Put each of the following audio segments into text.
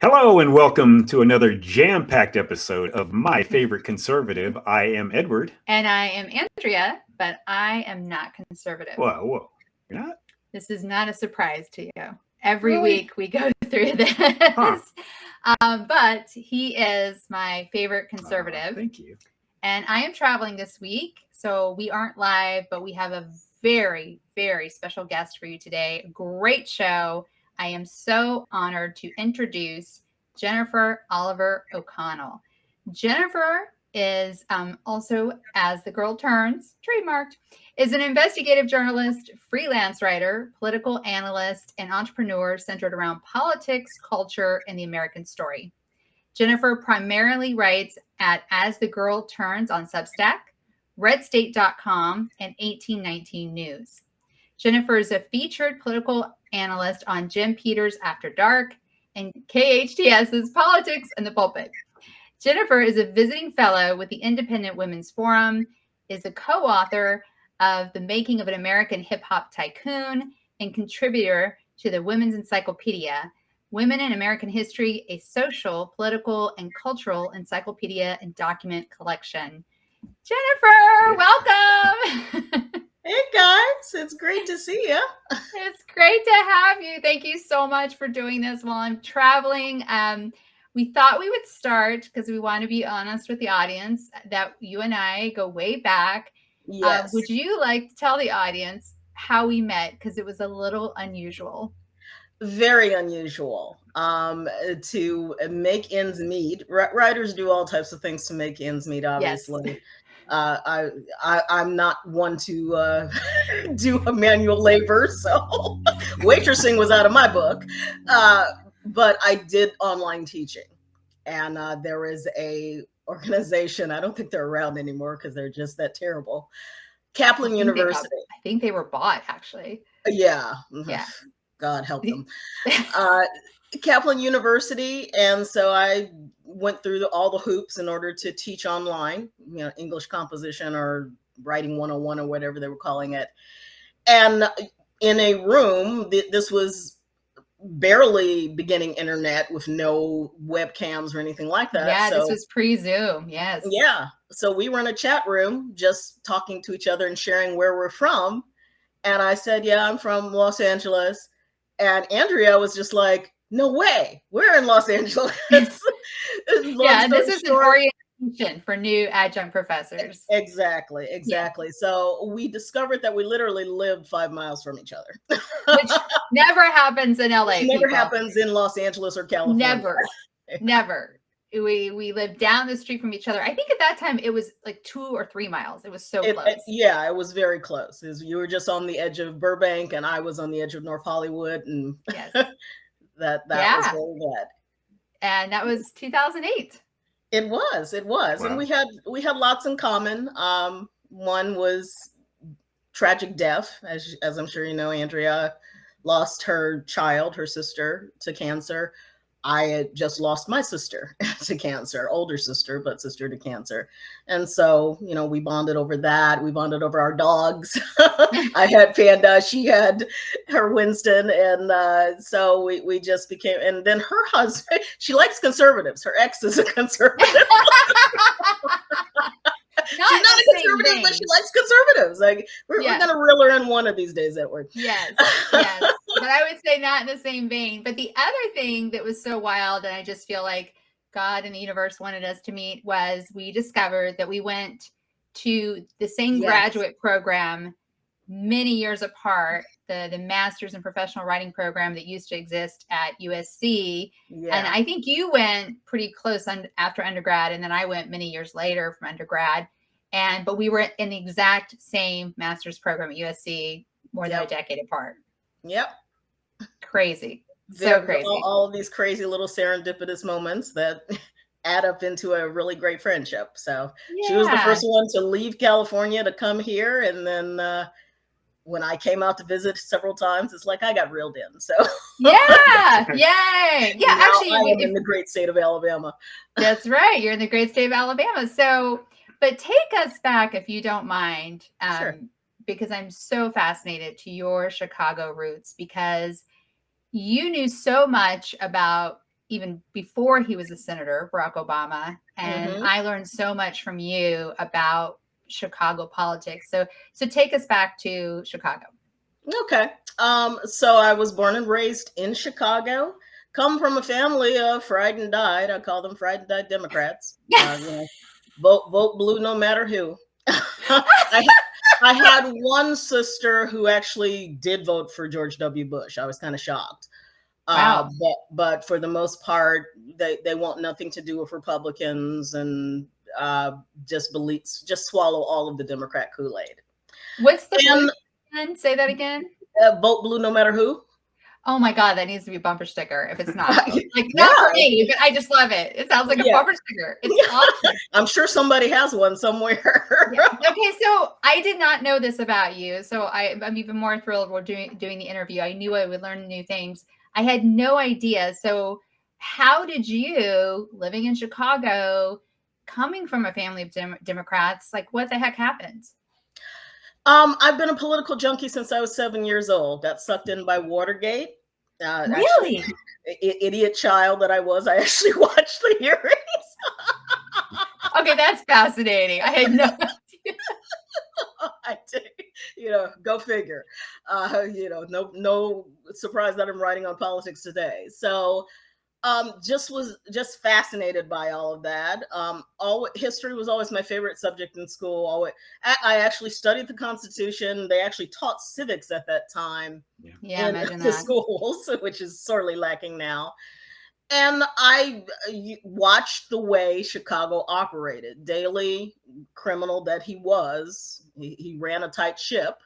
Hello and welcome to another jam-packed episode of My Favorite Conservative. I am Edward. And I am Andrea, but I am not conservative. Whoa. You're not? This is not a surprise to you. Every Really? week we go through this. Huh. But he is my favorite conservative. Thank you. And I am traveling this week, so we aren't live, but we have a very, very special guest for you today. A great show. I am so honored to introduce Jennifer Oliver O'Connell. Jennifer is also, as the girl turns, trademarked, is an investigative journalist, freelance writer, political analyst, and entrepreneur centered around politics, culture, and the American story. Jennifer primarily writes at As the Girl Turns on Substack, redstate.com, and 1819 News. Jennifer is a featured political analyst on Jim Peters' After Dark and KHTS's Politics and the Pulpit. Jennifer is a visiting fellow with the Independent Women's Forum, is a co-author of The Making of an American Hip-Hop Tycoon, and contributor to the Women's Encyclopedia, Women in American History, a social, political, and cultural encyclopedia and document collection. Jennifer, welcome. Hey guys, it's great to see you. It's great to have you. Thank you so much for doing this while I'm traveling. We thought we would start, because we want to be honest with the audience, that you and I go way back. Yes. Would you like to tell the audience how we met? Because it was a little unusual. Very unusual. To make ends meet. Writers do all types of things to make ends meet, obviously. Yes. I'm not one to do a manual labor, so waitressing was out of my book. But I did online teaching, and there is a organization. I don't think they're around anymore because they're just that terrible. Kaplan University. I think they were bought, actually. Yeah. Yeah. God help them. Kaplan University. And so I went through all the hoops in order to teach online, English composition or writing 101 or whatever they were calling it. And in a room, this was barely beginning internet with no webcams or anything like that. Yeah, so, this was pre-Zoom. Yes. Yeah. So we were in a chat room just talking to each other and sharing where we're from. And I said, yeah, I'm from Los Angeles. And Andrea was just like, no way, we're in Los Angeles. Yeah, this is an orientation for new adjunct professors. Exactly. Yeah. So we discovered that we literally lived 5 miles from each other. Which never happens in LA. Never happens in Los Angeles or California. Never. We lived down the street from each other. I think at that time it was like 2 or 3 miles. It was so close. Yeah, it was very close. You were just on the edge of Burbank and I was on the edge of North Hollywood, and yes. that was very bad. And that was 2008. It was. Wow. And we had lots in common. One was tragic death, as I'm sure you know. Andrea lost her child, her sister, to cancer. I had just lost my sister to cancer, older sister, but sister to cancer. And so, we bonded over that. We bonded over our dogs. I had Panda, she had her Winston. And so we just became, and then her husband, she likes conservatives. Her ex is a conservative. She's not a conservative, but she likes conservatives. Like we're going to reel her in one of these days, Edward. Yes. But I would say not in the same vein. But the other thing that was so wild, and I just feel like God and the universe wanted us to meet, was we discovered that we went to the same graduate program many years apart, the master's in professional writing program that used to exist at USC. Yeah. And I think you went pretty close after undergrad, and then I went many years later from undergrad. But we were in the exact same master's program at USC, more than a decade apart. Yep. Crazy. So crazy. All of these crazy little serendipitous moments that add up into a really great friendship. So she was the first one to leave California to come here. And then when I came out to visit several times, it's like I got reeled in. So yeah, yay. Yeah, actually, I am in the great state of Alabama. That's right. You're in the great state of Alabama. So, but take us back, if you don't mind, sure. Because I'm so fascinated to your Chicago roots, because you knew so much about even before he was a senator, Barack Obama. And I learned so much from you about Chicago politics. So take us back to Chicago. Okay. So I was born and raised in Chicago. Come from a family of fried and dyed. I call them fried and dyed Democrats. Vote blue no matter who. I had one sister who actually did vote for George W. Bush. I was kind of shocked. Wow. But for the most part, they want nothing to do with Republicans and just swallow all of the Democrat Kool-Aid. What's the vote again? Say that again. Vote blue no matter who. Oh my God, that needs to be a bumper sticker if it's not. Like, not for me, but I just love it. It sounds like a bumper sticker. It's awesome. I'm sure somebody has one somewhere. Okay, so I did not know this about you. So I'm even more thrilled we're doing the interview. I knew I would learn new things. I had no idea. So how did you, living in Chicago, coming from a family of Democrats, like what the heck happened? I've been a political junkie since I was 7 years old. Got sucked in by Watergate. Really? Idiot child that I was. I actually watched the hearings. Okay, that's fascinating. I had no idea. I did. Go figure. No surprise that I'm writing on politics today. So was fascinated by all of that. History was always my favorite subject in school. I actually studied the Constitution. They actually taught civics at that time in the schools, which is sorely lacking now. And I watched the way Chicago operated. Daily criminal that he was, he ran a tight ship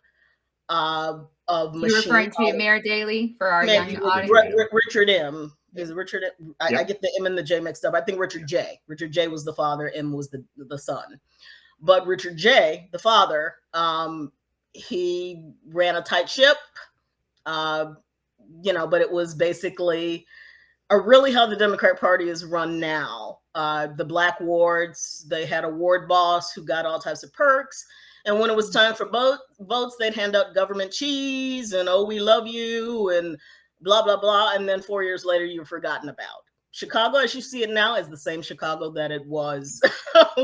of machine. You're referring to Mayor Daley for our young audience? Richard M. Is Richard? I get the M and the J mixed up. I think Richard J. Richard J was the father. M was the son. But Richard J, the father, he ran a tight ship. But it was basically really how the Democrat Party is run now. The black wards, they had a ward boss who got all types of perks. And when it was time for votes, they'd hand out government cheese and, oh, we love you, and blah, blah, blah. And then 4 years later, you're forgotten about. Chicago, as you see it now, is the same Chicago that it was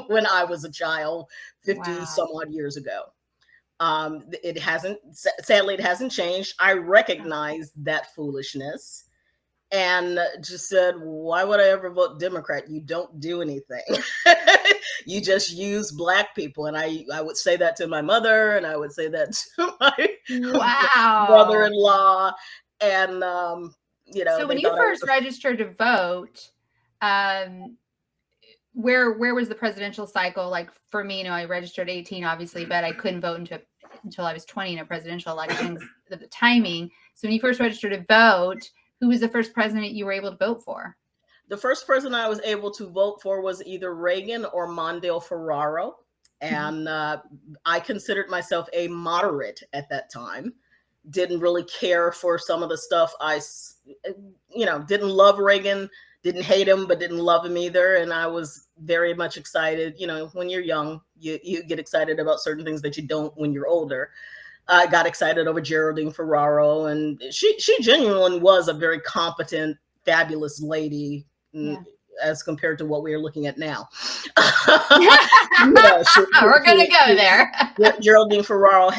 when I was a child 50 some odd years ago. Sadly, it hasn't changed. I recognize that foolishness and just said, why would I ever vote Democrat? You don't do anything. You just use black people. And I would say that to my mother, and I would say that to my brother-in-law. And, so when you first registered to vote, where was the presidential cycle? Like for me, I registered 18, obviously, but I couldn't vote until I was 20 in a presidential election, the timing. So when you first registered to vote, who was the first president you were able to vote for? The first president I was able to vote for was either Reagan or Mondale-Ferraro. And I considered myself a moderate at that time. Didn't really care for some of the stuff. I didn't love Reagan, didn't hate him, but didn't love him either. And I was very much excited. When you're young, you get excited about certain things that you don't when you're older. I got excited over Geraldine Ferraro, and she genuinely was a very competent, fabulous lady as compared to what we are looking at now. We're going to go there. Geraldine Ferraro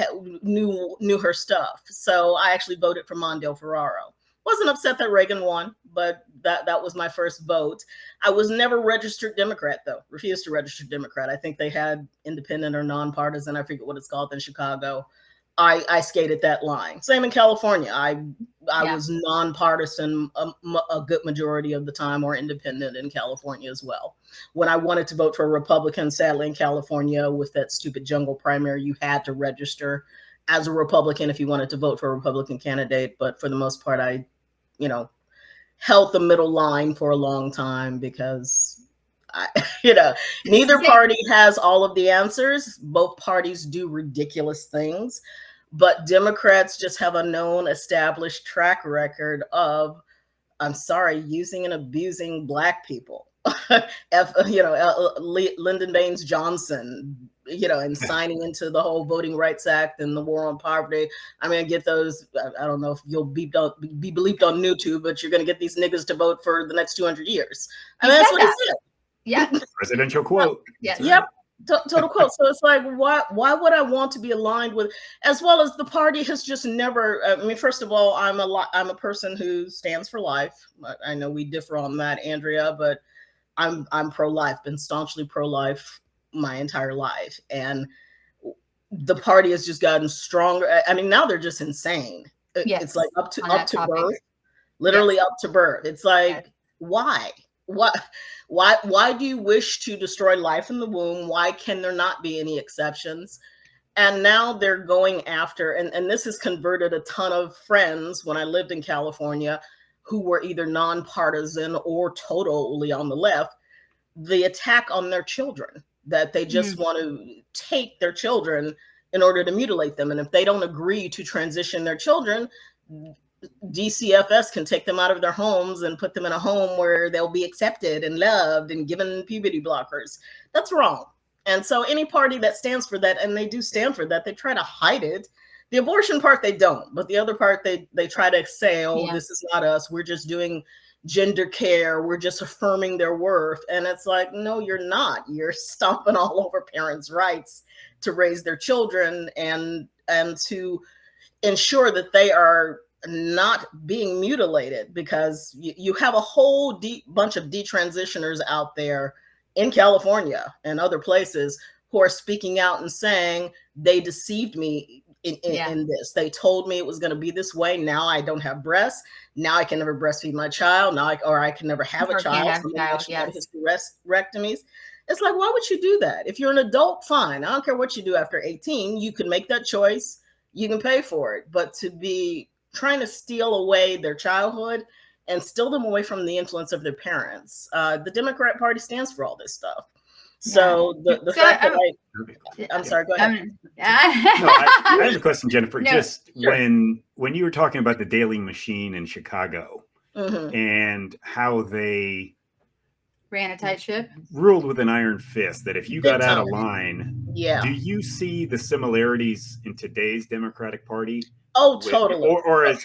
knew her stuff. So I actually voted for Mondale-Ferraro. Wasn't upset that Reagan won, but that was my first vote. I was never registered Democrat, though. Refused to register Democrat. I think they had independent or nonpartisan. I forget what it's called in Chicago. I skated that line. Same in California. I was nonpartisan a good majority of the time, or independent in California as well. When I wanted to vote for a Republican, sadly in California with that stupid jungle primary, you had to register as a Republican if you wanted to vote for a Republican candidate. But for the most part, I, held the middle line for a long time because neither party has all of the answers. Both parties do ridiculous things. But Democrats just have a known established track record of, I'm sorry, using and abusing black people. Lyndon Baines Johnson, and signing into the whole Voting Rights Act and the war on poverty. I'm going to get those. I don't know if you'll be bleeped on YouTube, but you're going to get these niggas to vote for the next 200 years. I mean, that's what he said. Yeah. Presidential quote. Yes. Yep. Total quote. So it's like, why would I want to be aligned with, as well as the party has just never, I mean, first of all, I'm a person who stands for life. I know we differ on that, Andrea, but I'm pro-life, been staunchly pro-life my entire life. And the party has just gotten stronger. I mean, now they're just insane. Yes, it's like up to topic. birth, literally Yes. up to birth. It's like, Yes. Why do you wish to destroy life in the womb? Why can there not be any exceptions? And now they're going after, and this has converted a ton of friends when I lived in California who were either nonpartisan or totally on the left, the attack on their children, that they just want to take their children in order to mutilate them. And if they don't agree to transition their children, DCFS can take them out of their homes and put them in a home where they'll be accepted and loved and given puberty blockers. That's wrong. And so any party that stands for that, and they do stand for that, they try to hide it. The abortion part, they don't. But the other part, they try to say, this is not us. We're just doing gender care. We're just affirming their worth. And it's like, no, you're not. You're stomping all over parents' rights to raise their children and to ensure that they are not being mutilated, because you have a whole bunch of detransitioners out there in California and other places who are speaking out and saying they deceived me in this. They told me it was going to be this way. Now I don't have breasts. Now I can never breastfeed my child. Now I can never have a child. Hysterectomies. It's like, why would you do that? If you're an adult, fine. I don't care what you do after 18. You can make that choice. You can pay for it. But to be trying to steal away their childhood and steal them away from the influence of their parents. The Democrat Party stands for all this stuff. So the fact that I'm sorry, go ahead. I have a question, Jennifer. No, just sure. when you were talking about the Daily Machine in Chicago and how they ran a tight ship, ruled with an iron fist that if you got out of line, do you see the similarities in today's Democratic Party? Oh, totally.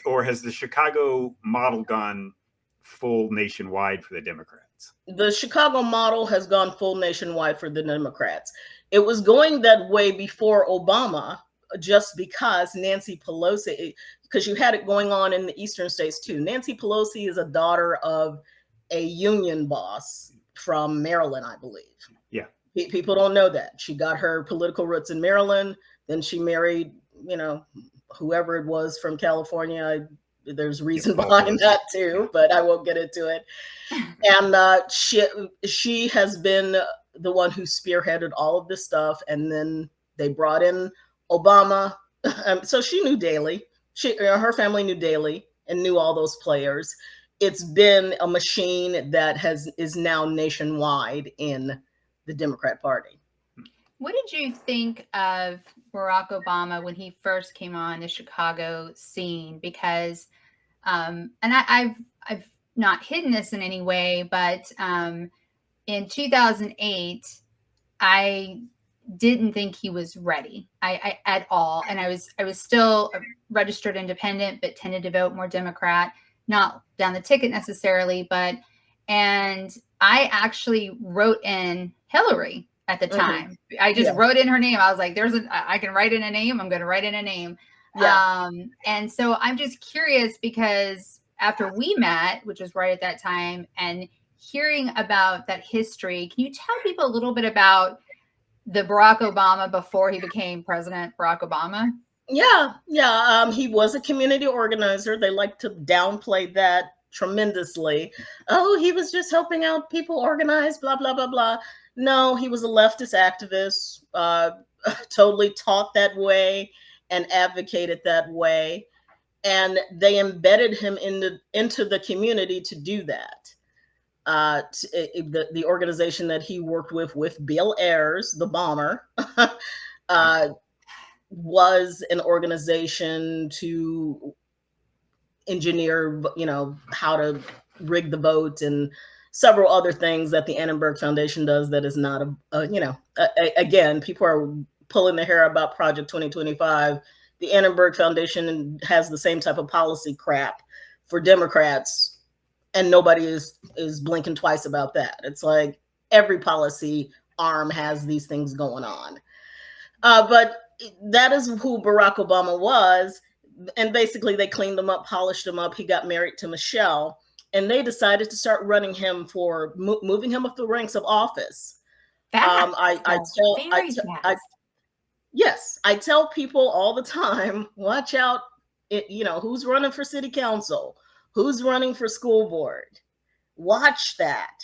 Or has the Chicago model gone full nationwide for the Democrats? The Chicago model has gone full nationwide for the Democrats. It was going that way before Obama, just because Nancy Pelosi, because you had it going on in the eastern states too. Nancy Pelosi is a daughter of a union boss from Maryland, I believe. Yeah. People don't know that. She got her political roots in Maryland. Then she married, whoever it was from California. There's reason behind that too, but I won't get into it. And she has been the one who spearheaded all of this stuff. And then they brought in Obama. So she knew Daley. Her family knew Daley and knew all those players. It's been a machine that is now nationwide in the Democrat Party. What did you think of Barack Obama when he first came on the Chicago scene? Because, and I've not hidden this in any way, but in 2008, I didn't think he was ready. I at all, and I was still a registered independent, but tended to vote more Democrat, not down the ticket necessarily, and I actually wrote in Hillary at the time. I just wrote in her name. I was like, I can write in a name. I'm going to write in a name. Yeah. And so I'm just curious, because after we met, which was right at that time, and hearing about that history, can you tell people a little bit about the Barack Obama before he became President Barack Obama? Yeah. He was a community organizer. They like to downplay that tremendously. Oh, he was just helping out people organize, blah, blah, blah, blah. No, he was a leftist activist, totally taught that way and advocated that way. And they embedded him into the community to do that. The organization that he worked with Bill Ayers, the bomber, was an organization to engineer, how to rig the vote and several other things that the Annenberg Foundation does that is not again, people are pulling their hair about Project 2025. The Annenberg Foundation has the same type of policy crap for Democrats, and nobody is blinking twice about that. It's like every policy arm has these things going on. But that is who Barack Obama was. And basically they cleaned him up, polished him up. He got married to Michelle, and they decided to start running him for moving him up the ranks of office. Yes, I tell people all the time, watch out, who's running for city council, who's running for school board. Watch that,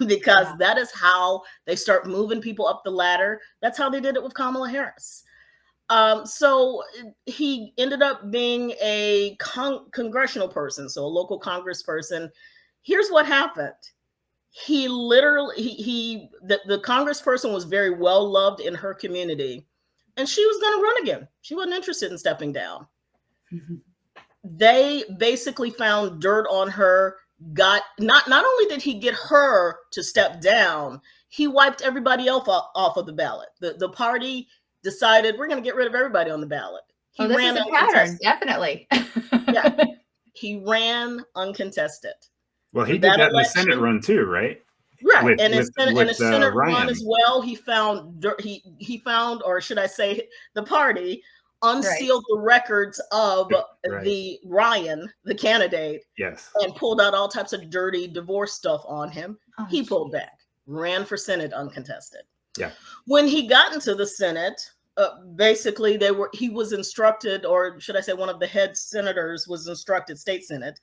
because that is how they start moving people up the ladder. That's how they did it with Kamala Harris. So he ended up being a congressional person, so a local congressperson. Here's what happened. He literally, the congressperson was very well loved in her community, and she was going to run again. She wasn't interested in stepping down. Mm-hmm. They basically found dirt on her. Not only did he get her to step down, he wiped everybody else off of the ballot. The party decided we're going to get rid of everybody on the ballot. This is a pattern, definitely. Yeah, he ran uncontested. Well, he did that in the Senate run too, right? Right, and in a Senate run as well, he found he found, or should I say, the party unsealed the records of the Ryan, the candidate, and pulled out all types of dirty divorce stuff on him. He pulled back, ran for Senate uncontested. Yeah. When he got into the Senate, basically he was instructed, or should I say one of the head senators was instructed, state Senate,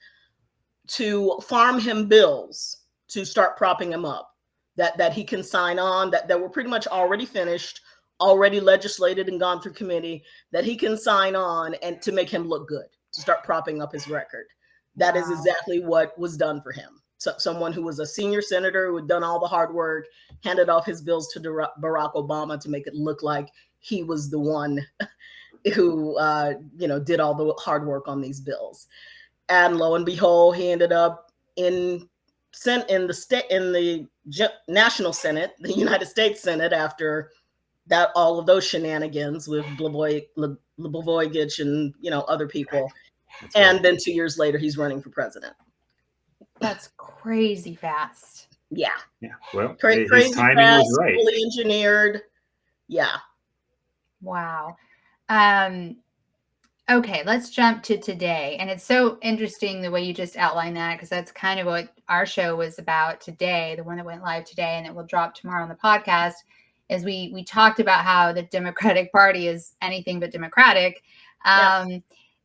to farm him bills to start propping him up, that he can sign on, that were pretty much already finished, already legislated and gone through committee, that he can sign on and to make him look good, to start propping up his record. That is exactly what was done for him. So someone who was a senior senator who had done all the hard work, handed off his bills to Barack Obama to make it look like he was the one who did all the hard work on these bills. And lo and behold, he ended up in the National Senate, the United States Senate, after that, all of those shenanigans with Blagojevich and other people. And then 2 years later, he's running for president. That's crazy fast. Yeah. Yeah. Well, crazy his timing fast, was right. Fully engineered. Yeah. Wow. Okay, let's jump to today. And it's so interesting the way you just outlined that, because that's kind of what our show was about today, the one that went live today, and it will drop tomorrow on the podcast, is we talked about how the Democratic Party is anything but democratic.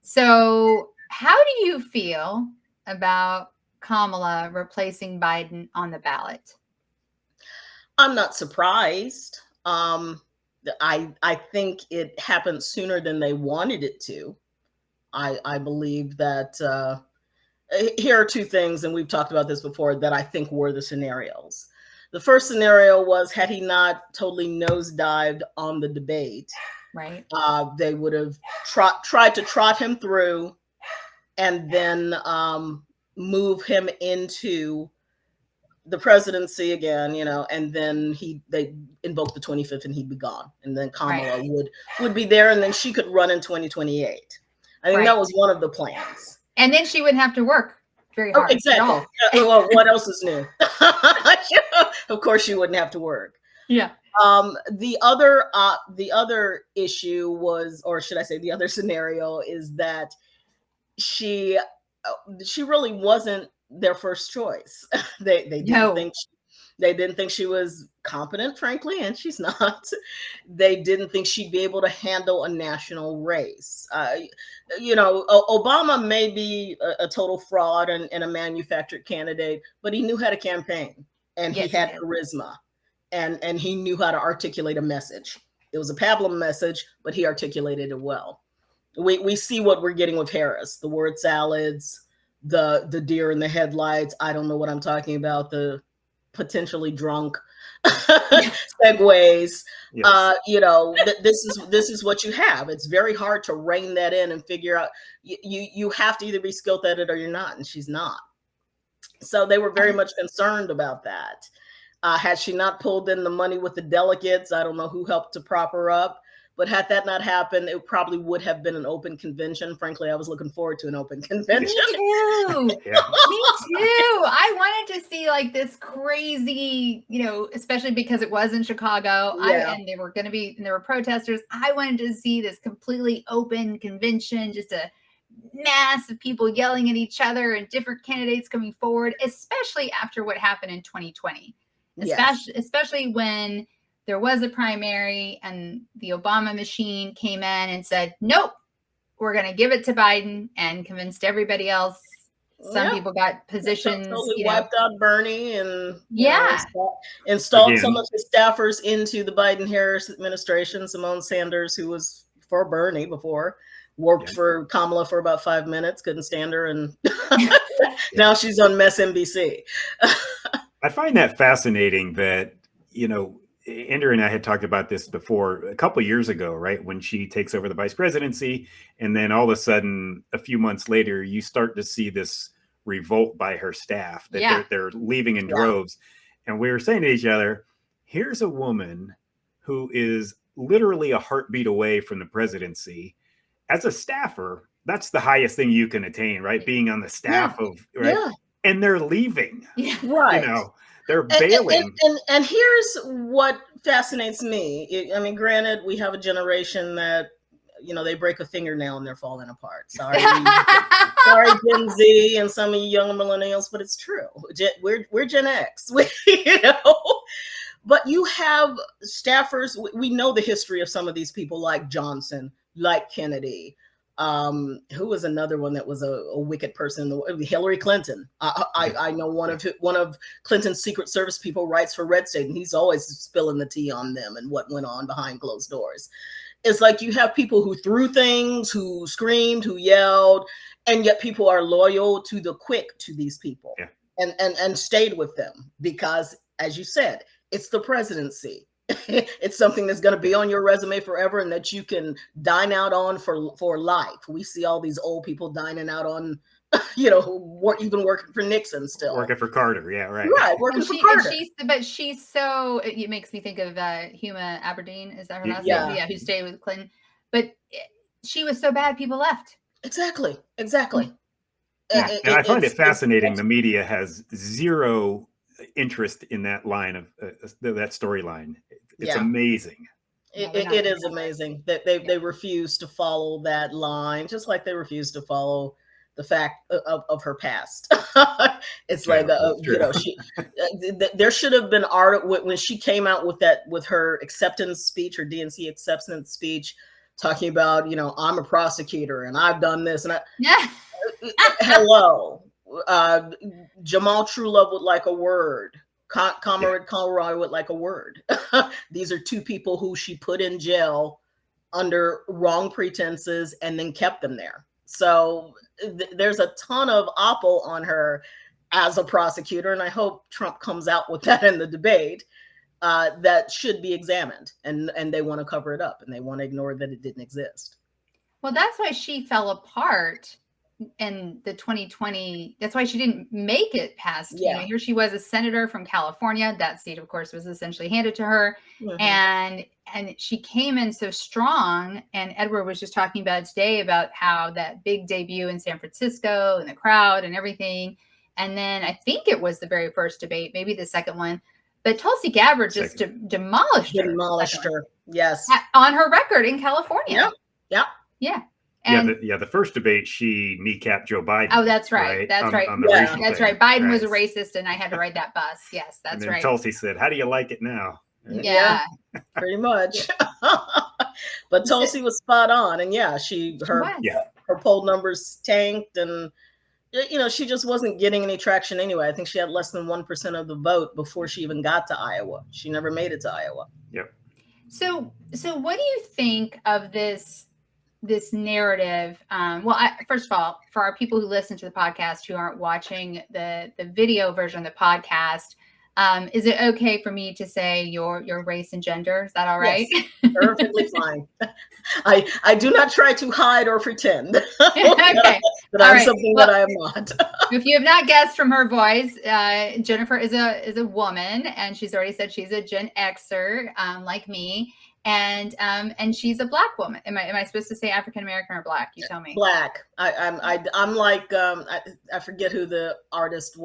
So how do you feel about Kamala replacing Biden on the ballot? I'm not surprised. I think it happened sooner than they wanted it to. I believe that here are two things, and we've talked about this before, that I think were the scenarios. The first scenario was, had he not totally nosedived on the debate, right? They would have tried to trot him through and then move him into the presidency again, and then they invoke the 25th and he'd be gone. And then Kamala would be there, and then she could run in 2028. I think that was one of the plans. And then she wouldn't have to work very hard. Exactly. Well, what else is new? Of course she wouldn't have to work. Yeah. The other issue was, or should I say the other scenario, is that she really wasn't their first choice. They didn't think she was competent, frankly, and she's not. They didn't think she'd be able to handle a national race. Obama may be a total fraud and a manufactured candidate, but he knew how to campaign, and he had charisma, and he knew how to articulate a message. It was a pablum message, but he articulated it well. We see what we're getting with Harris: the word salads, the deer in the headlights. I don't know what I'm talking about. The potentially drunk segues. Yes. This is what you have. It's very hard to rein that in and figure out. You have to either be skilled at it or you're not, and she's not. So they were very much concerned about that. Had she not pulled in the money with the delegates, I don't know who helped to prop her up. But had that not happened, it probably would have been an open convention. Frankly, I was looking forward to an open convention. Me too. Yeah. Me too. I wanted to see like this crazy, especially because it was in Chicago. Yeah. And there were protesters. I wanted to see this completely open convention, just a mass of people yelling at each other and different candidates coming forward, especially after what happened in 2020. Yes. Especially when there was a primary and the Obama machine came in and said, nope, we're going to give it to Biden, and convinced everybody else. Some people got positions. Totally wiped out Bernie and installed some of his staffers into the Biden-Harris administration. Simone Sanders, who was for Bernie before, worked for Kamala for about 5 minutes, couldn't stand her. And now she's on MSNBC. I find that fascinating that, Andrea and I had talked about this before a couple of years ago, right? When she takes over the vice presidency, and then all of a sudden, a few months later, you start to see this revolt by her staff that they're leaving in droves. And we were saying to each other, here's a woman who is literally a heartbeat away from the presidency. As a staffer, that's the highest thing you can attain, right? Being on the staff of, right? Yeah. And they're leaving, right? They're bailing. And here's what fascinates me. I mean, granted, we have a generation that, they break a fingernail and they're falling apart. Sorry, sorry, Gen Z and some of you young millennials, but it's true. We're Gen X, But you have staffers. We know the history of some of these people, like Johnson, like Kennedy. Who was another one that was a wicked person? Hillary Clinton. I know one of Clinton's Secret Service people writes for Red State, and he's always spilling the tea on them and what went on behind closed doors. It's like you have people who threw things, who screamed, who yelled, and yet people are loyal to these people and stayed with them because, as you said, it's the presidency. It's something that's going to be on your resume forever and that you can dine out on for life. We see all these old people dining out on, even working for Nixon still. Working for Carter. Yeah, right. Right, working for Carter. She's so, it makes me think of Huma Aberdeen. Is that her last name? Yeah, who stayed with Clinton. But she was so bad, people left. Exactly. Yeah. And I find it fascinating. The media has zero interest in that line of that storyline. It's amazing. It is amazing that they refuse to follow that line, just like they refuse to follow the fact of her past. It's like there should have been art when she came out with her acceptance speech, her DNC acceptance speech, talking about I'm a prosecutor and I've done this and hello. Jamal Truelove would like a word. Comrade Conroy would like a word. These are two people who she put in jail under wrong pretenses and then kept them there. So there's a ton of oppo on her as a prosecutor, and I hope Trump comes out with that in the debate. That should be examined, and they want to cover it up and they want to ignore that it didn't exist. Well, that's why she fell apart in the 2020. That's why she didn't make it past. Here she was, a senator from California. That seat, of course, was essentially handed to her. And she came in so strong. And Edward was just talking about today about how that big debut in San Francisco and the crowd and everything. And then I think it was the very first debate, maybe the second one. But Tulsi Gabbard just demolished her. Yes. On her record in California. Yeah. And the first debate, she kneecapped Joe Biden. Oh, that's right. That's right. That's right. Biden was a racist, and I had to ride that bus. Yes, that's right. Tulsi said, "How do you like it now?" Yeah, pretty much. But Tulsi was spot on, and her poll numbers tanked, and she just wasn't getting any traction anyway. I think she had less than 1% of the vote before she even got to Iowa. She never made it to Iowa. Yep. So what do you think of this narrative? First of all, for our people who listen to the podcast who aren't watching the video version of the podcast, Is it okay for me to say your race and gender? Is that all right? Yes, perfectly fine. I do not try to hide or pretend Okay. that I'm something that I am not. If you have not guessed from her voice, Jennifer is a woman, and she's already said she's a Gen Xer, like me, and she's a Black woman. Am I supposed to say African American or Black? You tell me. Black. I'm like I forget who the artist.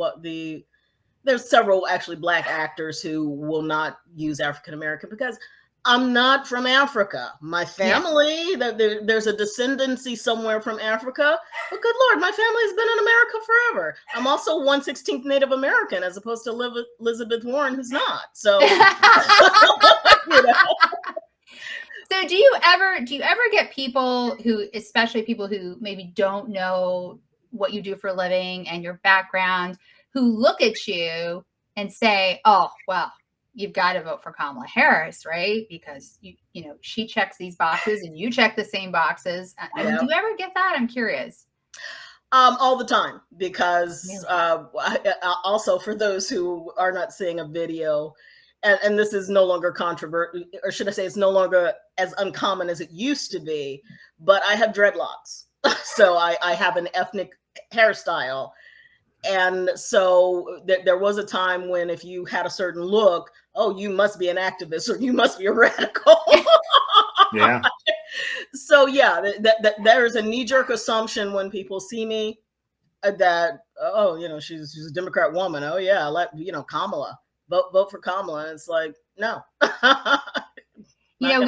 There's several actually Black actors who will not use African American because I'm not from Africa. My family, there's a descendancy somewhere from Africa, but good Lord, my family's been in America forever. I'm also 1/16 Native American as opposed to Elizabeth Warren, who's not. So, you know. So do you ever get people who, especially people who maybe don't know what you do for a living and your background, who look at you and say, oh, well, you've got to vote for Kamala Harris, right? Because you know she checks these boxes and you check the same boxes. I mean, do you ever get that? I'm curious. All the time, because also for those who are not seeing a video, and this is no longer controversial, or should I say, it's no longer as uncommon as it used to be. But I have dreadlocks, so I have an ethnic hairstyle. And so there was a time when if you had a certain look, oh, you must be an activist or you must be a radical. Yeah. So yeah, that there is a knee-jerk assumption when people see me that, oh, you know, she's a Democrat woman. Oh yeah, Kamala, vote for Kamala. And it's like, no. You know,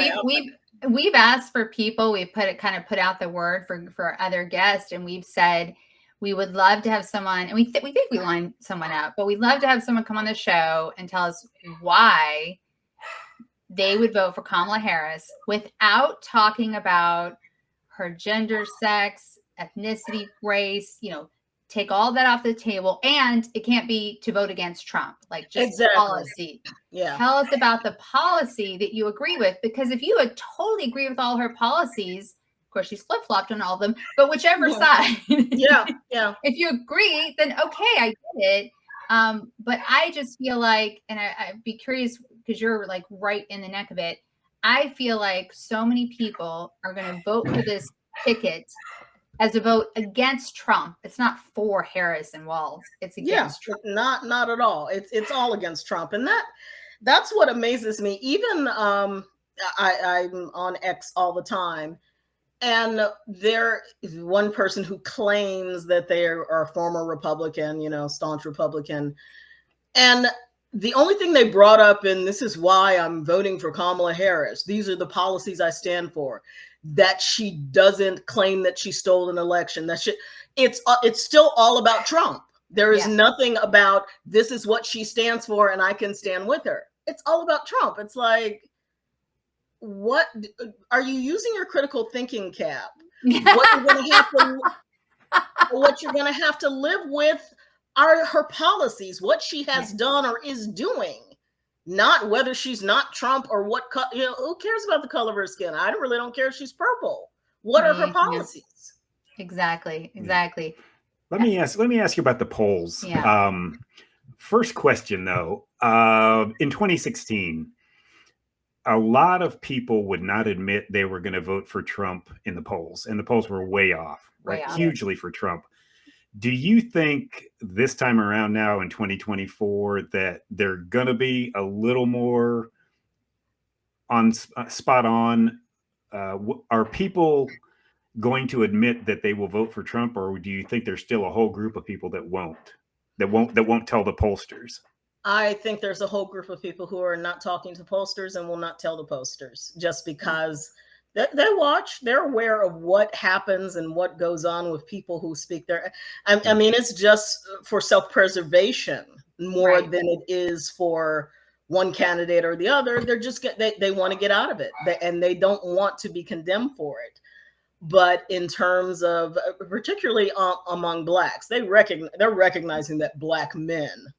we've asked for people. We've put out the word for other guests, and we've said, we would love to have someone, and we think we line someone up, but we'd love to have someone come on the show and tell us why they would vote for Kamala Harris without talking about her gender, sex, ethnicity, race, you know, take all that off the table. And it can't be to vote against Trump, like just policy. Yeah. Tell us about the policy that you agree with, because if you would totally agree with all her policies, of course, she's flip-flopped on all of them, but whichever side. Yeah. If you agree, then okay, I get it. But I just feel like, and I'd be curious because you're like right in the neck of it. I feel like so many people are going to vote for this ticket as a vote against Trump. It's not for Harris and Walz. It's against Trump. Not at all. It's all against Trump, and that's what amazes me. Even I'm on X all the time. And there is one person who claims that they are a former Republican, you know, staunch Republican. And the only thing they brought up, and this is why I'm voting for Kamala Harris, these are the policies I stand for, that she doesn't claim that she stole an election. It's still all about Trump. There is nothing about this is what she stands for and I can stand with her. It's all about Trump. It's like, what are you using your critical thinking cap? What you're going to have to live with are her policies, what she has done or is doing, not whether she's not Trump or what. You know, who cares about the color of her skin? I really don't care if she's purple. What are her policies? Exactly. Let me ask you about the polls. Yeah. First question though, in 2016. A lot of people would not admit they were going to vote for Trump in the polls, and the polls were way off, right? Hugely for Trump. Do you think this time around now in 2024 that they're going to be a little more spot on? Are people going to admit that they will vote for Trump, or do you think there's still a whole group of people that won't tell the pollsters? I think there's a whole group of people who are not talking to pollsters and will not tell the pollsters just because they watch, they're aware of what happens and what goes on with people who speak their. I mean, it's just for self-preservation more than it is for one candidate or the other. They're just they want to get out of it, and they don't want to be condemned for it. But in terms of particularly among Blacks, they're recognizing that Black men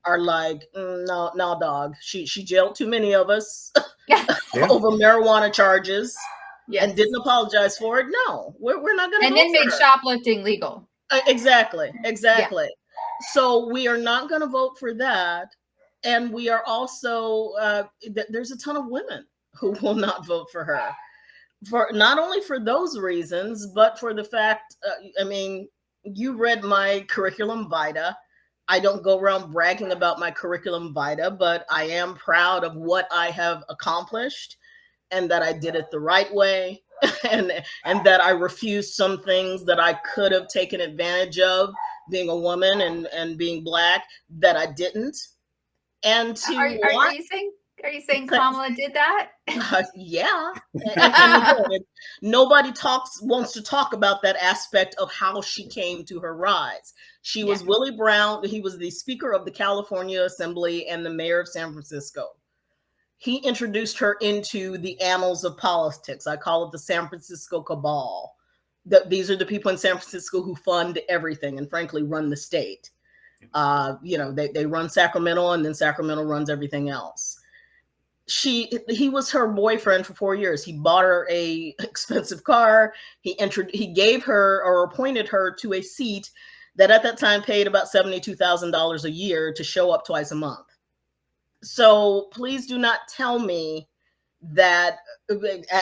are like, no, dog. She jailed too many of us over marijuana charges and didn't apologize for it. No, we're not going to. And then made shoplifting legal. Exactly. So we are not going to vote for that. and we are also, there's a ton of women who will not vote for her, for not only for those reasons, but for the fact, I mean, you read my curriculum vitae. I don't go around bragging about my curriculum vitae, but I am proud of what I have accomplished, and that I did it the right way, and that I refused some things that I could have taken advantage of, being a woman and being Black, that I didn't. And to are you saying Kamala did that? Yeah. And again, nobody wants to talk about that aspect of how she came to her rise. She was Willie Brown. He was the Speaker of the California Assembly and the mayor of San Francisco. He introduced her into the annals of politics. I call it the San Francisco cabal. These are the people in San Francisco who fund everything and frankly run the state. They run Sacramento, and then Sacramento runs everything else. He was her boyfriend for 4 years. He bought her a expensive car. He gave her, or appointed her to a seat that at that time paid about $72,000 a year to show up twice a month. So please do not tell me that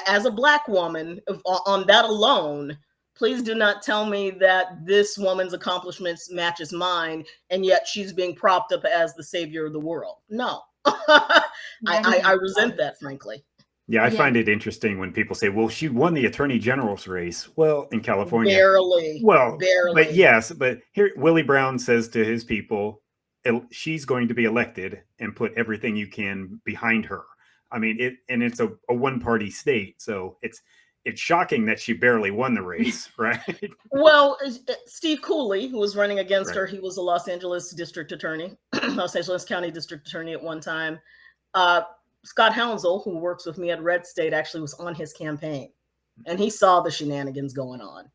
as a Black woman, on that alone, please do not tell me that this woman's accomplishments matches mine, and yet she's being propped up as the savior of the world. No. I resent that, frankly. Yeah, I find it interesting when people say, well, she won the attorney general's race. Well, in California. Barely. But yes, but here Willie Brown says to his people, she's going to be elected, and put everything you can behind her. I mean, it's a one-party state, so it's shocking that she barely won the race, right? Well, Steve Cooley, who was running against her, he was a Los Angeles district attorney, Los Angeles County district attorney at one time. Scott Hounsel, who works with me at Red State, actually was on his campaign, and he saw the shenanigans going on.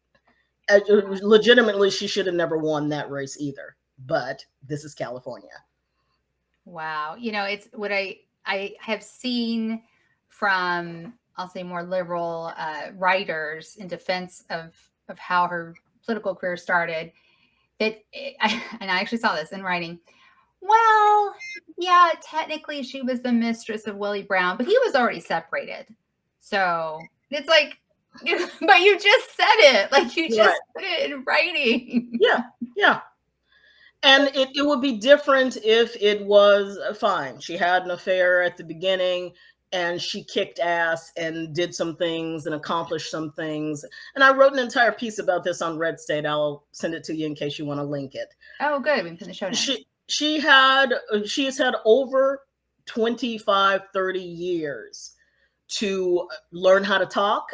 Legitimately, she should have never won that race either, but this is California. Wow. It's what I have seen from, I'll say, more liberal writers in defense of how her political career started. And I actually saw this in writing. Well, yeah, technically she was the mistress of Willie Brown, but he was already separated. So it's like, but you just said it. Like, you just put it in writing. Yeah. And it would be different if it was fine. She had an affair at the beginning, and she kicked ass and did some things and accomplished some things. And I wrote an entire piece about this on Red State. I'll send it to you in case you want to link it. Oh, good. We can put the show notes. She has had over 25, 30 years to learn how to talk,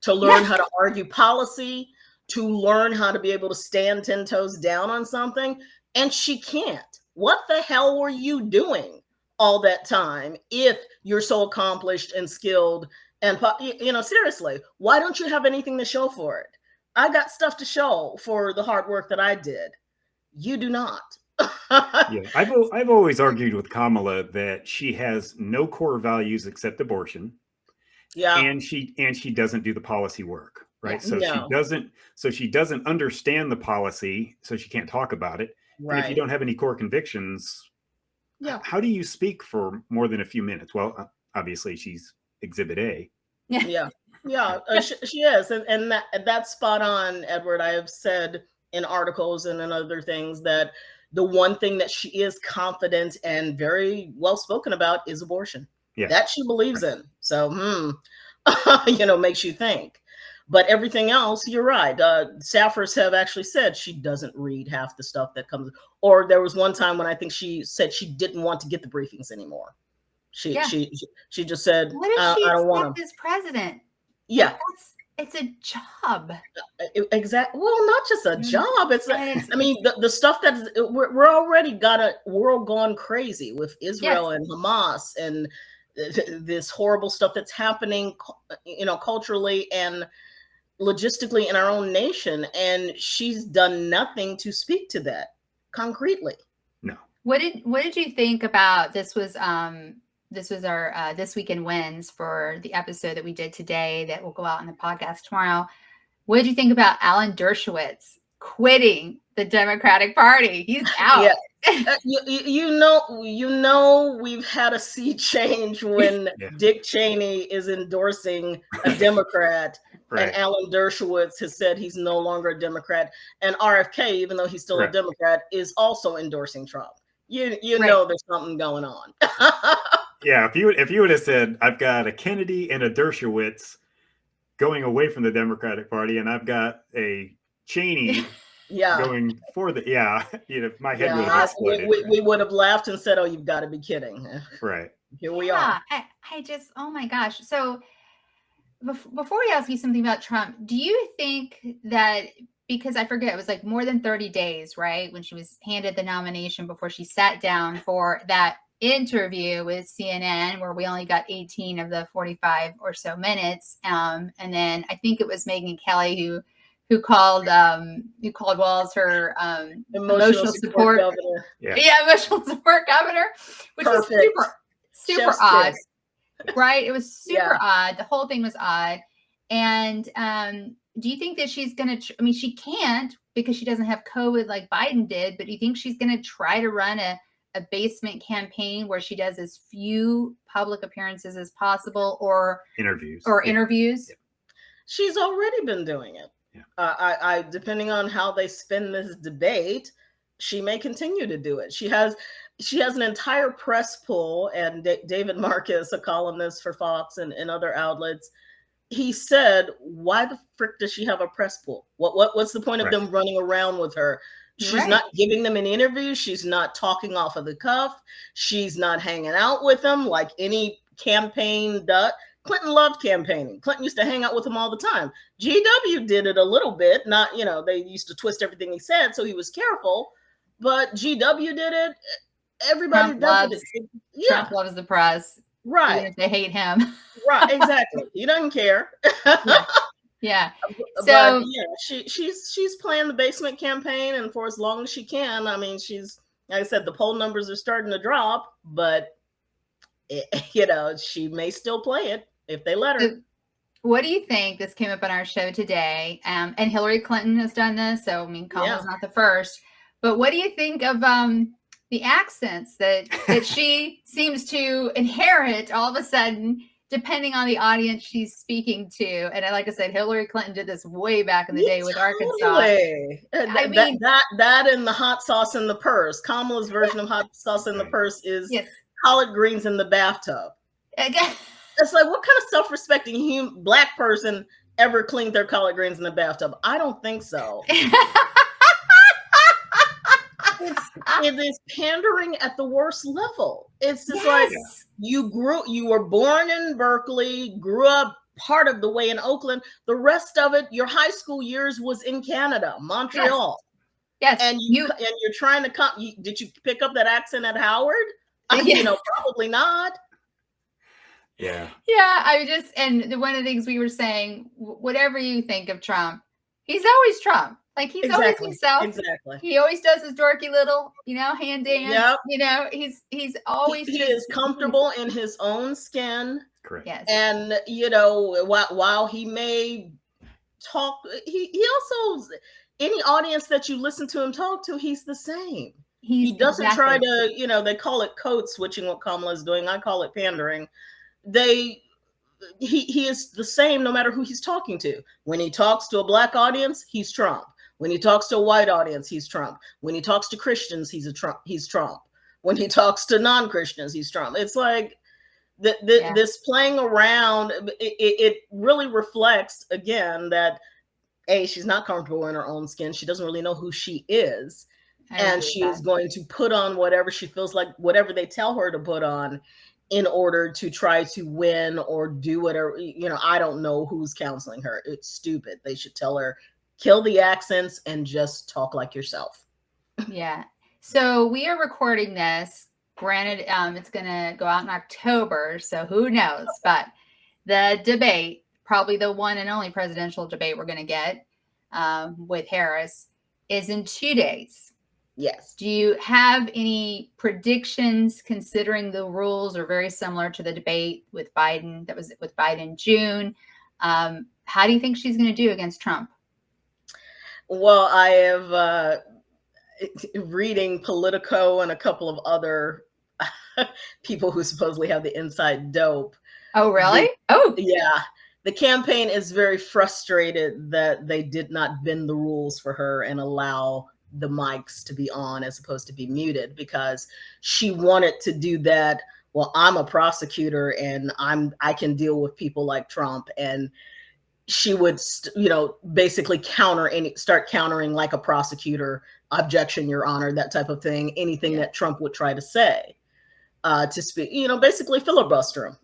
to learn how to argue policy, to learn how to be able to stand 10 toes down on something. And she can't. What the hell were you doing all that time if you're so accomplished and skilled? And, seriously, why don't you have anything to show for it? I got stuff to show for the hard work that I did. You do not. Yeah, I've always argued with Kamala that she has no core values except abortion. Yeah. And she doesn't do the policy work, right? Yeah. So she doesn't understand the policy, so she can't talk about it. Right. And if you don't have any core convictions, how do you speak for more than a few minutes? Well, obviously she's Exhibit A. Yeah. She is. And that's spot on, Edward. I have said in articles and in other things that the one thing that she is confident and very well spoken about is abortion. Yeah. That she believes in. So, makes you think. But everything else, you're right. Staffers have actually said she doesn't read half the stuff that comes. Or there was one time when I think she said she didn't want to get the briefings anymore. She just said, "What if she I don't want as president?" Yeah. It's a job. Exactly. Well, not just a job. It's the stuff that we're already got a world gone crazy with Israel and Hamas and this horrible stuff that's happening, culturally and logistically in our own nation. And she's done nothing to speak to that concretely. No. What did you think about this? Was our This Week in Wins for the episode that we did today that will go out on the podcast tomorrow. What did you think about Alan Dershowitz quitting the Democratic Party? He's out. You know, we've had a sea change when Dick Cheney is endorsing a Democrat, and Alan Dershowitz has said he's no longer a Democrat, and RFK, even though he's still a Democrat, is also endorsing Trump. You know, there's something going on. Yeah, if you would have said, I've got a Kennedy and a Dershowitz going away from the Democratic Party, and I've got a Cheney going for the my head would have exploded. We would have laughed and said, "Oh, you've got to be kidding!" Right. Here we are. I just, oh my gosh. So before we ask you something about Trump, do you think that, because I forget, it was like more than 30 days, right, when she was handed the nomination before she sat down for that interview with CNN, where we only got 18 of the 45 or so minutes, and then I think it was Megyn Kelly who called Walz her emotional support governor. Emotional support governor, which was super odd. Right? It was super odd. The whole thing was odd. And do you think that she's going to, I mean, she can't because she doesn't have COVID like Biden did, but do you think she's going to try to run a basement campaign where she does as few public appearances as possible, or interviews? Yeah. She's already been doing it. Yeah. I depending on how they spin this debate, she may continue to do it. She has an entire press pool, and David Marcus, a columnist for Fox and other outlets, he said, "Why the frick does she have a press pool? What's the point of them running around with her? She's not giving them an interview. She's not talking off of the cuff. She's not hanging out with them like any campaign does." Clinton loved campaigning. Clinton used to hang out with him all the time. GW did it a little bit. Not, they used to twist everything he said, so he was careful. But GW did it. Everybody does it. Trump loves the press. Right. Even if they hate him. Right, exactly. He doesn't care. Yeah. So she's playing the basement campaign, and for as long as she can. I mean, she's, like I said, the poll numbers are starting to drop, but she may still play it if they let her. What do you think? This came up on our show today, and Hillary Clinton has done this, so I mean, Kamala's not the first. But what do you think of the accents that she seems to inherit all of a sudden, depending on the audience she's speaking to? And like I said, Hillary Clinton did this way back in the day with Arkansas. I mean, that and the hot sauce in the purse. Kamala's version of hot sauce in the purse is collard greens in the bathtub. It's like, what kind of self-respecting Black person ever cleaned their collard greens in the bathtub? I don't think so. It is pandering at the worst level. It's just like you were born in Berkeley, grew up part of the way in Oakland. The rest of it, your high school years was in Canada, Montreal. Yes. And you're trying to come. Did you pick up that accent at Howard? Probably not. Yeah. And one of the things we were saying, whatever you think of Trump, he's always Trump. Like, he's always himself. Exactly. He always does his dorky little, hand dance. Yep. He's always he is comfortable in his own skin. Correct. Yes. And while he may talk, he also, any audience that you listen to him talk to, he's the same. He doesn't try to, they call it code switching, what Kamala is doing. I call it pandering. He is the same no matter who he's talking to. When he talks to a Black audience, he's Trump. When he talks to a white audience, he's Trump. When he talks to Christians, he's Trump. When he talks to non-Christians, he's Trump. It's like this playing around. It really reflects, again, that she's not comfortable in her own skin. She doesn't really know who she is. And she is going to put on whatever she feels like, whatever they tell her to put on, in order to try to win or do whatever. I don't know who's counseling her. It's stupid. They should tell her, kill the accents and just talk like yourself. Yeah. So we are recording this. Granted, it's going to go out in October, so who knows? But the debate, probably the one and only presidential debate we're going to get with Harris, is in 2 days. Yes. Do you have any predictions, considering the rules are very similar to the debate with Biden that was with Biden in June? How do you think she's going to do against Trump? Well, I have reading Politico and a couple of other people who supposedly have the inside dope. Oh, really? Yeah. The campaign is very frustrated that they did not bend the rules for her and allow the mics to be on as opposed to be muted, because she wanted to do that. Well, I'm a prosecutor and I can deal with people like Trump, and she would, basically start countering like a prosecutor, objection, Your Honor, that type of thing, anything that Trump would try to say. To speak, basically filibuster him,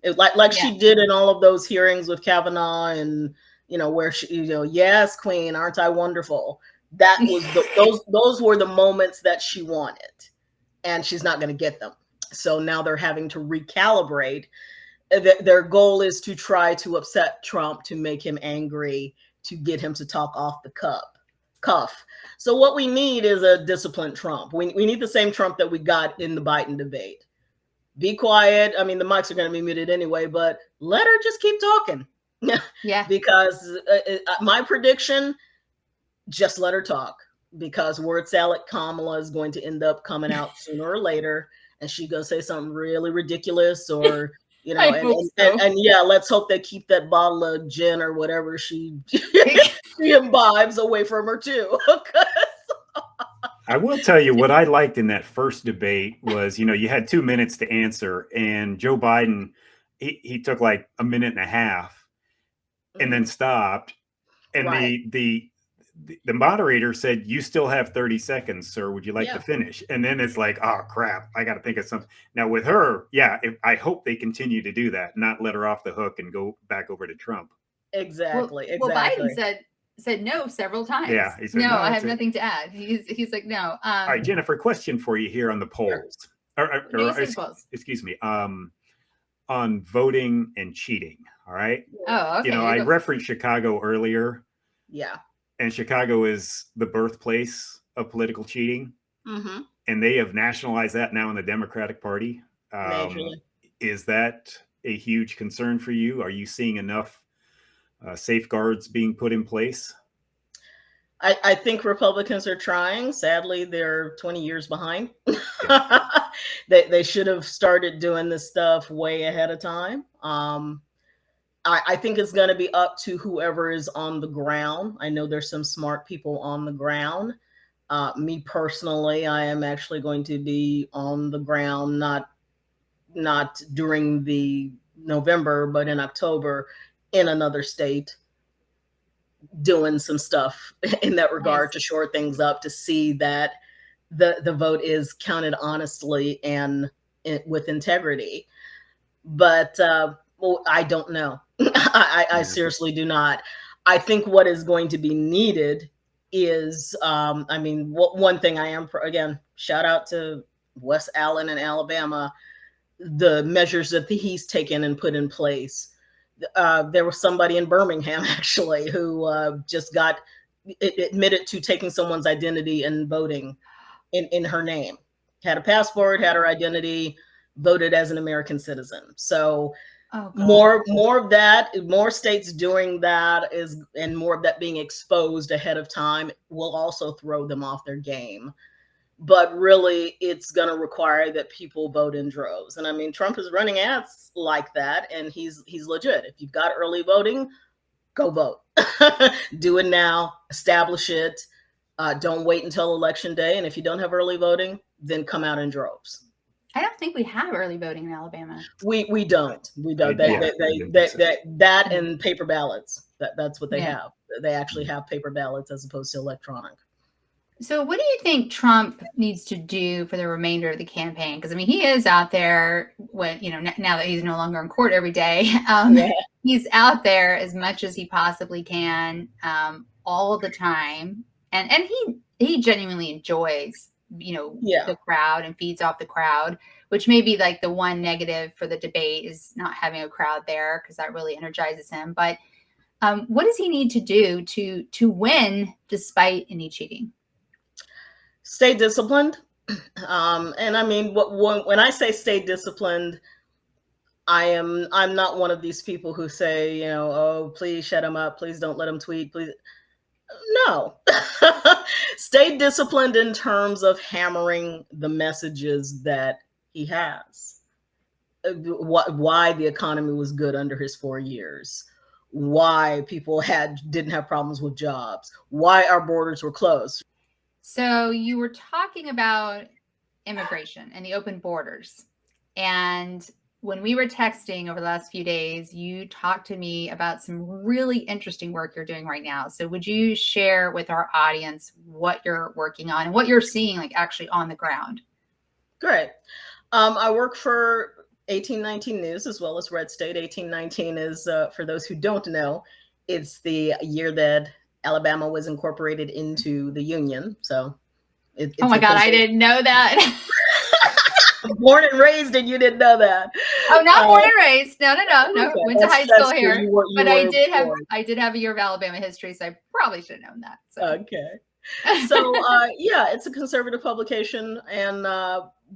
she did in all of those hearings with Kavanaugh, and where she, yes, Queen, aren't I wonderful? That was those were the moments that she wanted, and she's not going to get them. So now they're having to recalibrate. Their goal is to try to upset Trump, to make him angry, to get him to talk off the cuff. So what we need is a disciplined Trump. We need the same Trump that we got in the Biden debate. Be quiet. I mean, the mics are going to be muted anyway, but let her just keep talking. Yeah. Because my prediction, just let her talk, because word salad Kamala is going to end up coming out sooner or later, and she's going to say something really ridiculous, or, and let's hope they keep that bottle of gin or whatever she imbibes away from her too. I will tell you what I liked in that first debate was, you had 2 minutes to answer, and Joe Biden, he took like a minute and a half and then stopped. And the moderator said, "You still have 30 seconds, sir. Would you like to finish?" And then it's like, oh crap, I got to think of something. Now with her, I hope they continue to do that, not let her off the hook and go back over to Trump. Exactly. Well, Biden said no several times. Yeah, he said, no, I have nothing to add. He's like, no. All right, Jennifer, question for you here on the polls. Sure. Excuse me. On voting and cheating. All right. Oh, okay. I referenced Chicago earlier. Yeah. And Chicago is the birthplace of political cheating. Mm-hmm. And they have nationalized that now in the Democratic Party. Is that a huge concern for you? Are you seeing enough safeguards being put in place? I think Republicans are trying. Sadly, they're 20 years behind. They should have started doing this stuff way ahead of time. I think it's going to be up to whoever is on the ground. I know there's some smart people on the ground. Me personally, I am actually going to be on the ground, not during the November, but in October, in another state, doing some stuff in that regard to shore things up, to see that the vote is counted honestly and with integrity. But I don't know. I seriously do not. I think what is going to be needed is, one thing I am, again, shout out to Wes Allen in Alabama, the measures that he's taken and put in place. There was somebody in Birmingham, actually, who just got admitted to taking someone's identity and voting in her name. Had a passport, had her identity, voted as an American citizen. So more of that, more states doing that and more of that being exposed ahead of time will also throw them off their game. But really, it's going to require that people vote in droves. And I mean, Trump is running ads like that, and he's legit. If you've got early voting, go vote. Do it now. Establish it. Don't wait until Election Day. And if you don't have early voting, then come out in droves. I don't think we have early voting in Alabama. We don't. We don't. That and paper ballots. That's what they have. They actually have paper ballots as opposed to electronic. So what do you think Trump needs to do for the remainder of the campaign? Because, I mean, he is out there when, now that he's no longer in court every day, he's out there as much as he possibly can, all the time. And he genuinely enjoys, the crowd and feeds off the crowd, which may be like the one negative for the debate is not having a crowd there, because that really energizes him. But what does he need to do to win despite any cheating? Stay disciplined. And I mean, when I say stay disciplined, I'm not one of these people who say, oh, please shut him up. Please don't let him tweet. Please. No. Stay disciplined in terms of hammering the messages that he has. Why the economy was good under his 4 years, why people didn't have problems with jobs, why our borders were closed. So you were talking about immigration and the open borders. And when we were texting over the last few days, you talked to me about some really interesting work you're doing right now. So would you share with our audience what you're working on and what you're seeing like actually on the ground? Great. I work for 1819 News as well as Red State. 1819 is, for those who don't know, it's the year that Alabama was incorporated into the Union. So it's oh my God, I didn't know that. Born and raised, and you didn't know that. Oh, not born and raised. No. Okay. Went to high school here. But I did have a year of Alabama history, so I probably should have known that. So. Okay. So yeah, it's a conservative publication, and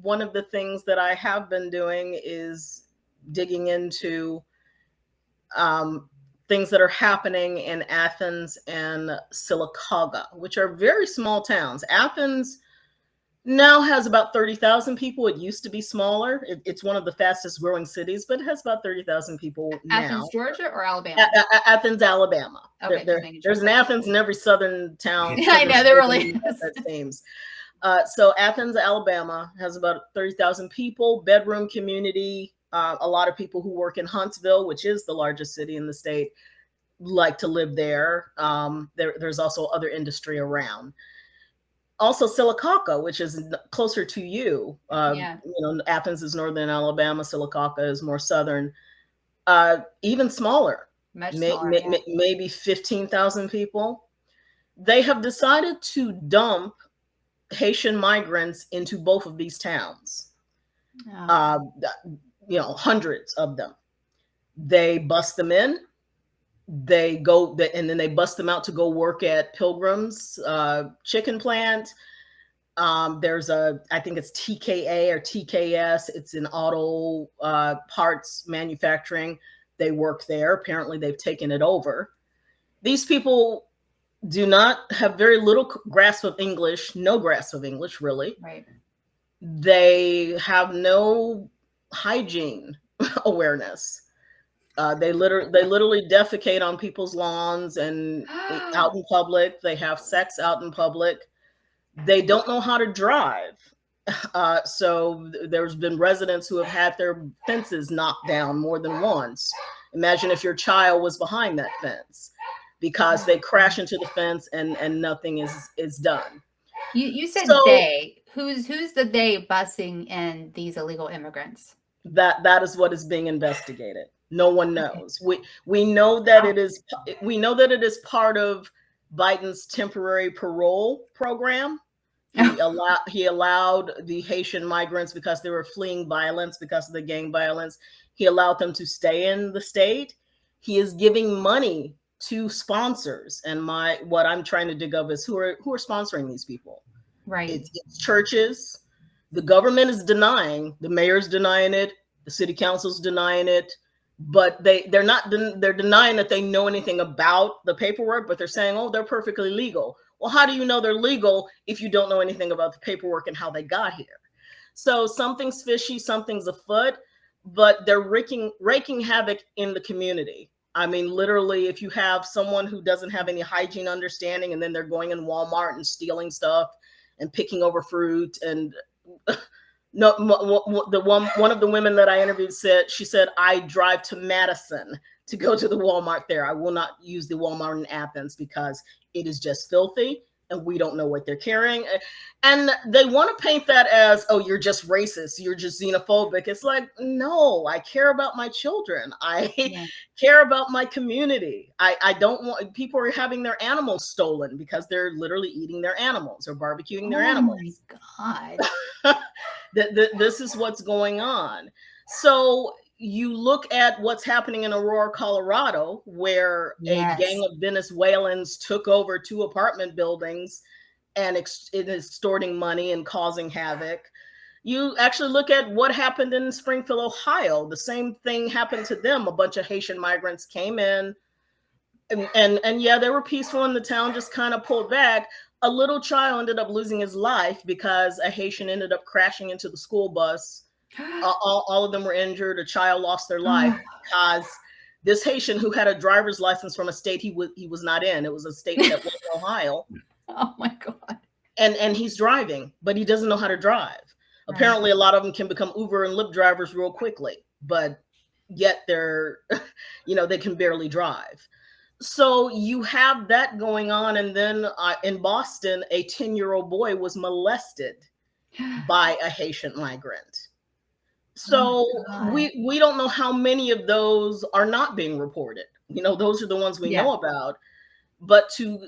one of the things that I have been doing is digging into things that are happening in Athens and Sylacauga, which are very small towns. Athens now has about 30,000 people. It used to be smaller. It's one of the fastest growing cities, but it has about 30,000 people now. Athens, Georgia, or Alabama? Athens, Alabama. Okay, there's an Athens in every southern town. I know, there really is. That seems. So Athens, Alabama has about 30,000 people, bedroom community. A lot of people who work in Huntsville, which is the largest city in the state, like to live there. There's also other industry around. Also Sylacauga, which is closer to you. Yeah. You know, Athens is northern Alabama. Sylacauga is more southern. Even smaller. Much smaller. Maybe 15,000 people. They have decided to dump Haitian migrants into both of these towns. Oh. You know, hundreds of them. They bust them in. They go, and then they bust them out to go work at Pilgrim's chicken plant. There's I think it's TKA or TKS. It's in auto parts manufacturing. They work there. Apparently, they've taken it over. These people do not have very little grasp of English, no grasp of English, really. Right. They have no hygiene awareness. They literally defecate on people's lawns and out in public. They have sex out in public. They don't know how to drive. So there's been residents who have had their fences knocked down more than once. Imagine if your child was behind that fence, because they crash into the fence and nothing is done. You said they. Who's the they busing in these illegal immigrants? That is what is being investigated. No one knows. We know that it is. We know that it is part of Biden's temporary parole program. He allowed the Haitian migrants, because they were fleeing violence because of the gang violence. He allowed them to stay in the state. He is giving money to sponsors, and what I'm trying to dig up is who are sponsoring these people. Right. It's churches. The government is denying. The mayor's denying it. The city council's denying it. But they're denying that they know anything about the paperwork, but they're saying, oh, they're perfectly legal. Well, how do you know they're legal if you don't know anything about the paperwork and how they got here? So something's fishy, something's afoot, but they're wreaking havoc in the community. I mean, literally, if you have someone who doesn't have any hygiene understanding, and then they're going in Walmart and stealing stuff and picking over fruit, and no, one of the women that I interviewed said, I drive to Madison to go to the Walmart there. I will not use the Walmart in Athens because it is just filthy and we don't know what they're carrying. And they want to paint that as, oh, you're just racist, you're just xenophobic. It's like, no, I care about my children. I care about my community. I don't want, people are having their animals stolen because they're literally eating their animals or barbecuing their animals. Oh my God. This is what's going on. So you look at what's happening in Aurora, Colorado, where a gang of Venezuelans took over 2 apartment buildings and extorting money and causing havoc. You actually look at what happened in Springfield, Ohio. The same thing happened to them. A bunch of Haitian migrants came in, And yeah, they were peaceful, and the town just kind of pulled back. A little child ended up losing his life because a Haitian ended up crashing into the school bus. All of them were injured. A child lost their life because this Haitian, who had a driver's license from a state he was not in, it was a state that was Ohio. Oh my God. And he's driving, but he doesn't know how to drive. Right. Apparently, a lot of them can become Uber and Lyft drivers real quickly, but yet they're, they can barely drive. So you have that going on. And then in Boston, a 10-year-old boy was molested by a Haitian migrant. So we don't know how many of those are not being reported. Those are the ones we know about. But to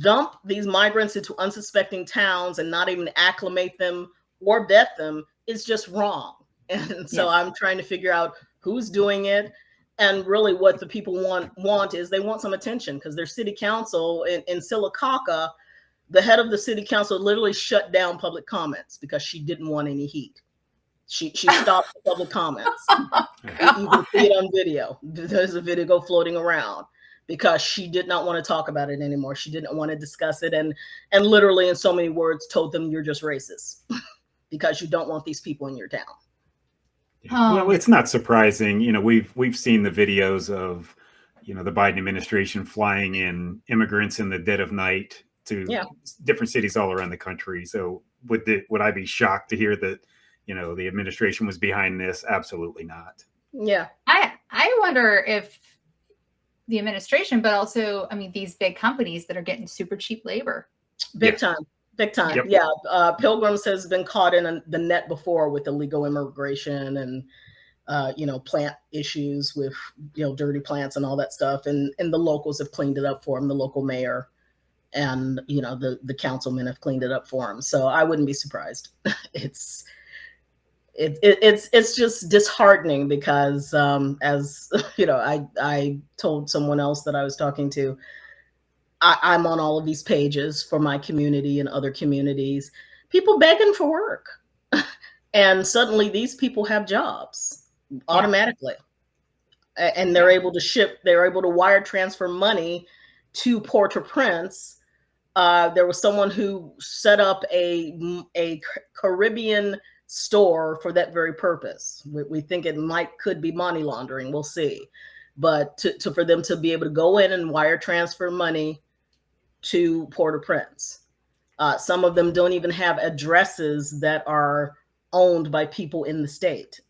dump these migrants into unsuspecting towns and not even acclimate them or vet them is just wrong. And so I'm trying to figure out who's doing it. And really what the people want is they want some attention, because their city council in Silicaca, the head of the city council literally shut down public comments because she didn't want any heat. She stopped the public comments. You can see it on video. There's a video floating around because she did not want to talk about it anymore. She didn't want to discuss it, and literally in so many words told them, you're just racist because you don't want these people in your town. Well, it's not surprising. We've seen the videos of, the Biden administration flying in immigrants in the dead of night to different cities all around the country. So would I be shocked to hear that, the administration was behind this? Absolutely not. Yeah. I wonder if the administration, but also, these big companies that are getting super cheap labor. Big time. Yep. Yeah. Pilgrims has been caught in the net before with illegal immigration and, plant issues with, dirty plants and all that stuff. And the locals have cleaned it up for him. The local mayor and, the councilmen have cleaned it up for him. So I wouldn't be surprised. It's just disheartening because, as I told someone else that I was talking to, I'm on all of these pages for my community and other communities, people begging for work. And suddenly these people have jobs automatically. And they're able to wire transfer money to Port-au-Prince. There was someone who set up a Caribbean store for that very purpose. We think it could be money laundering. We'll see. But for them to be able to go in and wire transfer money to Port-au-Prince. Some of them don't even have addresses that are owned by people in the state.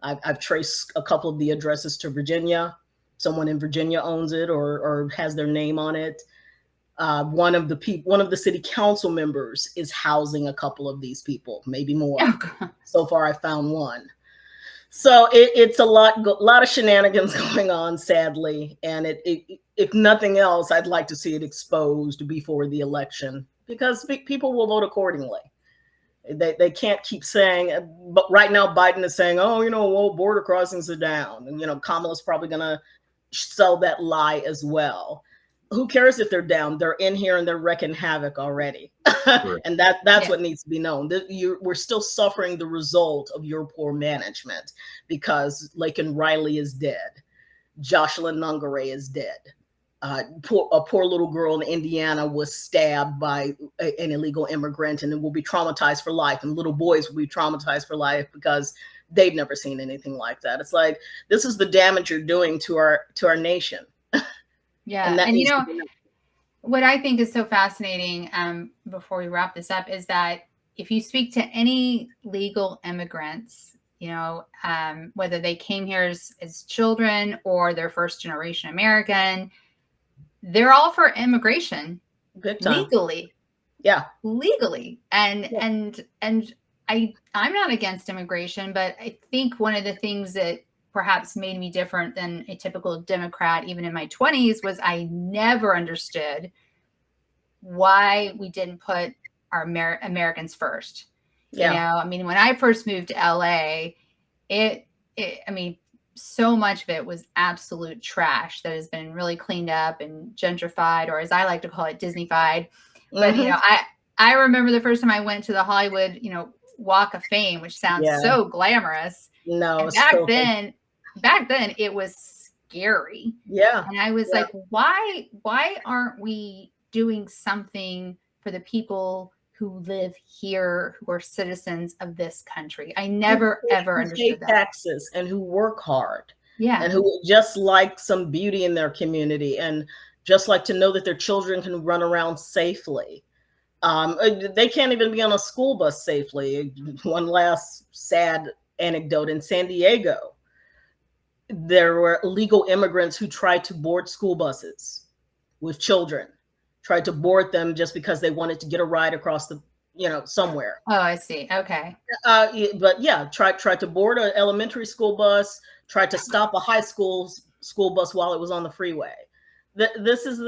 I've traced a couple of the addresses to Virginia. Someone in Virginia owns it or has their name on it. One of the city council members is housing a couple of these people, maybe more. So far, I found one. So it's a lot of shenanigans going on, sadly. And if nothing else, I'd like to see it exposed before the election, because people will vote accordingly. They can't keep saying, but right now Biden is saying, border crossings are down. And, Kamala's probably going to sell that lie as well. Who cares if they're down? They're in here and they're wrecking havoc already. Right. And that's what needs to be known. We're still suffering the result of your poor management, because Laken Riley is dead. Jocelyn Nungare is dead. A poor little girl in Indiana was stabbed by an illegal immigrant and will be traumatized for life. And little boys will be traumatized for life because they've never seen anything like that. It's like, this is the damage you're doing to our nation. Yeah. And what I think is so fascinating, before we wrap this up, is that if you speak to any legal immigrants, whether they came here as children or they're first generation American, they're all for immigration legally. Yeah. Legally. And I'm not against immigration, but I think one of the things that perhaps made me different than a typical Democrat, even in my 20s, was I never understood why we didn't put our Americans first. Yeah. When I first moved to LA, so much of it was absolute trash that has been really cleaned up and gentrified, or as I like to call it, Disneyfied. But, I remember the first time I went to the Hollywood, Walk of Fame, which sounds so glamorous. No, back then it was scary. Yeah. And I was like, why aren't we doing something for the people who live here, who are citizens of this country? I never, ever understood that. Taxes and who work hard. Yeah. And who just like some beauty in their community and just like to know that their children can run around safely. They can't even be on a school bus safely. One last sad anecdote: in San Diego, there were illegal immigrants who tried to board school buses with children, tried to board them just because they wanted to get a ride across the, somewhere. Oh, I see. Okay. But yeah, tried to board an elementary school bus, tried to stop a high school bus while it was on the freeway. This is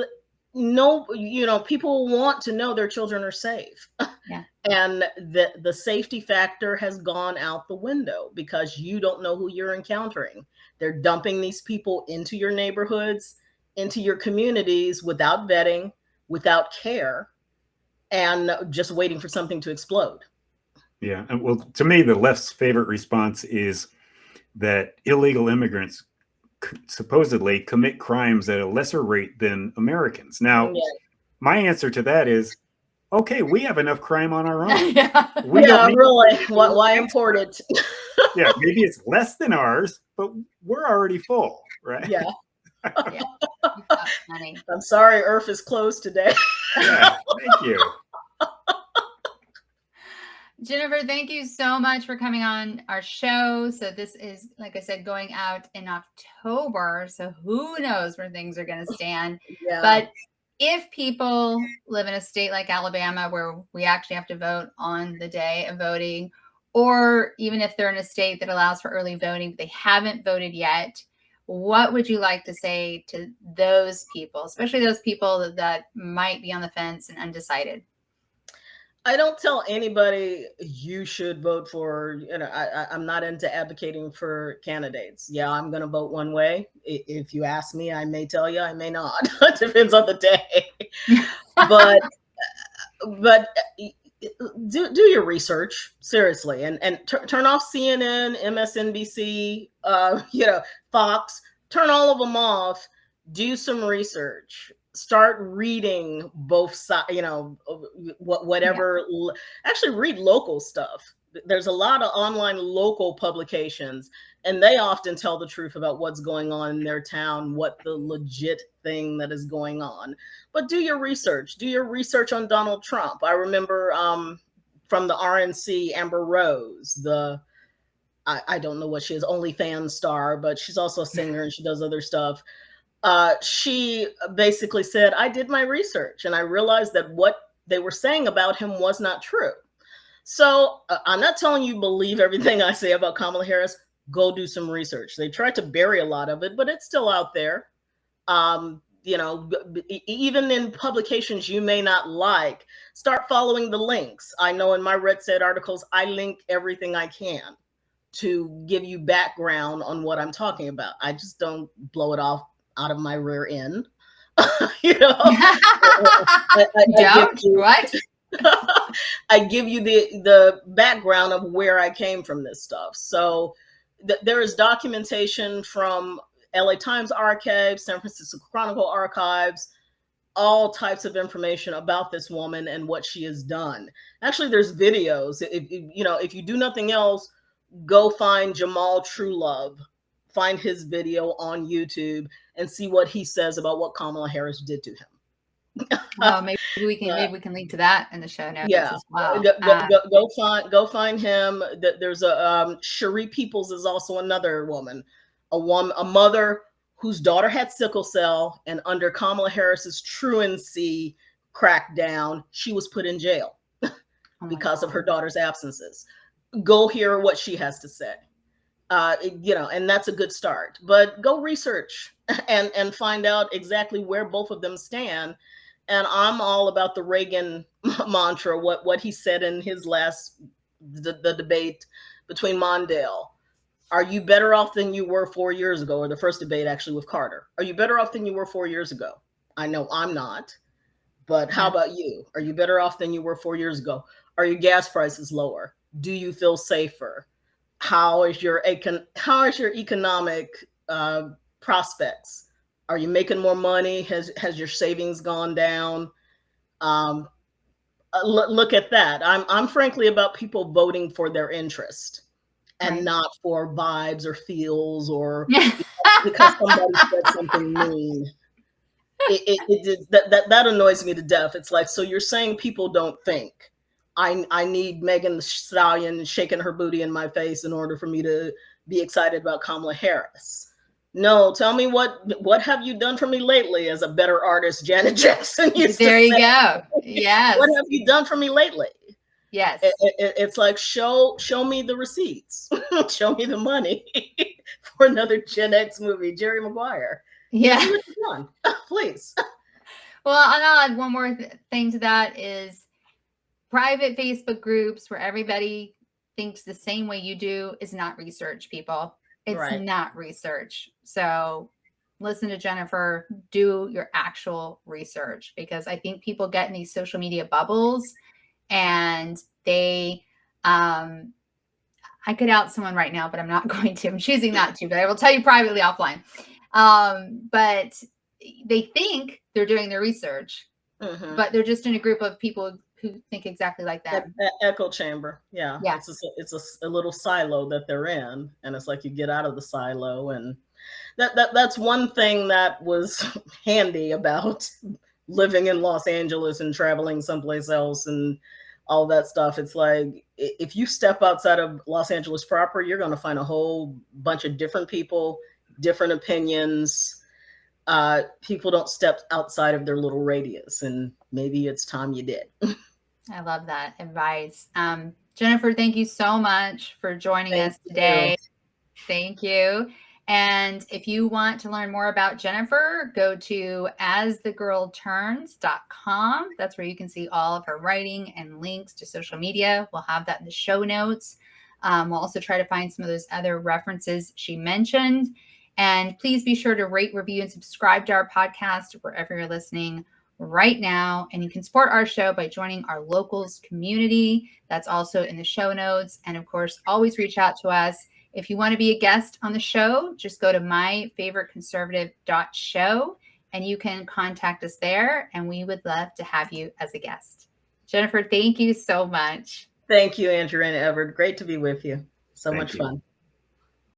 people want to know their children are safe. Yeah. And the safety factor has gone out the window because you don't know who you're encountering. They're dumping these people into your neighborhoods, into your communities without vetting, without care, and just waiting for something to explode. Yeah. And well, to me, the left's favorite response is that illegal immigrants supposedly commit crimes at a lesser rate than Americans. Now, my answer to that is, okay, we have enough crime on our own. We don't really. Why import it? Yeah, maybe it's less than ours, but we're already full, right? Yeah. I'm sorry, Earth is closed today. Yeah, thank you. Jennifer, thank you so much for coming on our show. So this is, like I said, going out in October. So who knows where things are going to stand. Yeah. But if people live in a state like Alabama, where we actually have to vote on the day of voting, or even if they're in a state that allows for early voting, but they haven't voted yet, what would you like to say to those people, especially those people that might be on the fence and undecided? I don't tell anybody you should vote for, I'm not into advocating for candidates. Yeah, I'm going to vote one way. If you ask me, I may tell you, I may not. It depends on the day. but do your research, seriously, and turn off CNN, MSNBC, Fox, turn all of them off, do some research. Start reading both sides, whatever. Yeah. Actually, read local stuff. There's a lot of online local publications, and they often tell the truth about what's going on in their town, what the legit thing that is going on. But do your research. Do your research on Donald Trump. I remember from the RNC, Amber Rose, I don't know what she is, OnlyFans star, but she's also a singer and she does other stuff. She basically said, I did my research and I realized that what they were saying about him was not true. So I'm not telling you believe everything I say about Kamala Harris. Go do some research. They tried to bury a lot of it, but it's still out there. Even in publications you may not like, start following the links. I know in my Red Set articles, I link everything I can to give you background on what I'm talking about. I just don't blow it off out of my rear end. I give you the background of where I came from this stuff. So there is documentation from LA Times archives, San Francisco Chronicle archives, all types of information about this woman and what she has done. Actually, there's videos. If you do nothing else, go find Jamal Truelove, find his video on YouTube and see what he says about what Kamala Harris did to him. Well, maybe we can link to that in the show notes. Yeah, as well. Go find him. There's a Cherie Peoples is also another woman, a mother whose daughter had sickle cell, and under Kamala Harris's truancy crackdown, she was put in jail because of her daughter's absences. Go hear what she has to say. And that's a good start. But go research and find out exactly where both of them stand. And I'm all about the Reagan mantra, what he said in his the debate between Mondale. Are you better off than you were 4 years ago? Or the first debate actually with Carter. Are you better off than you were 4 years ago? I know I'm not. But how about you? Are you better off than you were 4 years ago? Are your gas prices lower? Do you feel safer? How is your economic prospects. Are you making more money? Has your savings gone down? Look at that. I'm frankly about people voting for their interest and not for vibes or feels or because somebody said something mean. That annoys me to death. It's like, so you're saying people don't think. I need Megan Thee Stallion shaking her booty in my face in order for me to be excited about Kamala Harris. No, tell me what have you done for me lately as a better artist, Janet Jackson used there to you say. go. Yes. What have you done for me lately? Yes. It's like, show me the receipts. Show me the money for another Gen X movie, Jerry Maguire. Yeah. See what you've done, please. Well, I'll add one more thing to that is private Facebook groups where everybody thinks the same way you do is not research, people. It's not research. So listen to Jennifer, do your actual research, because I think people get in these social media bubbles and they, I could out someone right now, but I'm not going to. I'm choosing not to, but I will tell you privately offline. But they think they're doing their research, but they're just in a group of people who think exactly like them. That echo chamber. Yeah. It's a little silo that they're in. And it's like you get out of the silo. And that's one thing that was handy about living in Los Angeles and traveling someplace else and all that stuff. It's like, if you step outside of Los Angeles proper, you're going to find a whole bunch of different people, different opinions. People don't step outside of their little radius, and maybe it's time you did. I love that advice. Jennifer, thank you so much for joining us today. Thank you. And if you want to learn more about Jennifer, go to asthegirlturns.com. That's where you can see all of her writing and links to social media. We'll have that in the show notes. We'll also try to find some of those other references she mentioned. And please be sure to rate, review, and subscribe to our podcast wherever you're listening right now. And you can support our show by joining our locals community. That's also in the show notes. And of course, always reach out to us. If you want to be a guest on the show, just go to myfavoriteconservative.show and you can contact us there. And we would love to have you as a guest. Jennifer, thank you so much. Thank you, Andrea and Edward. Great to be with you. So much fun.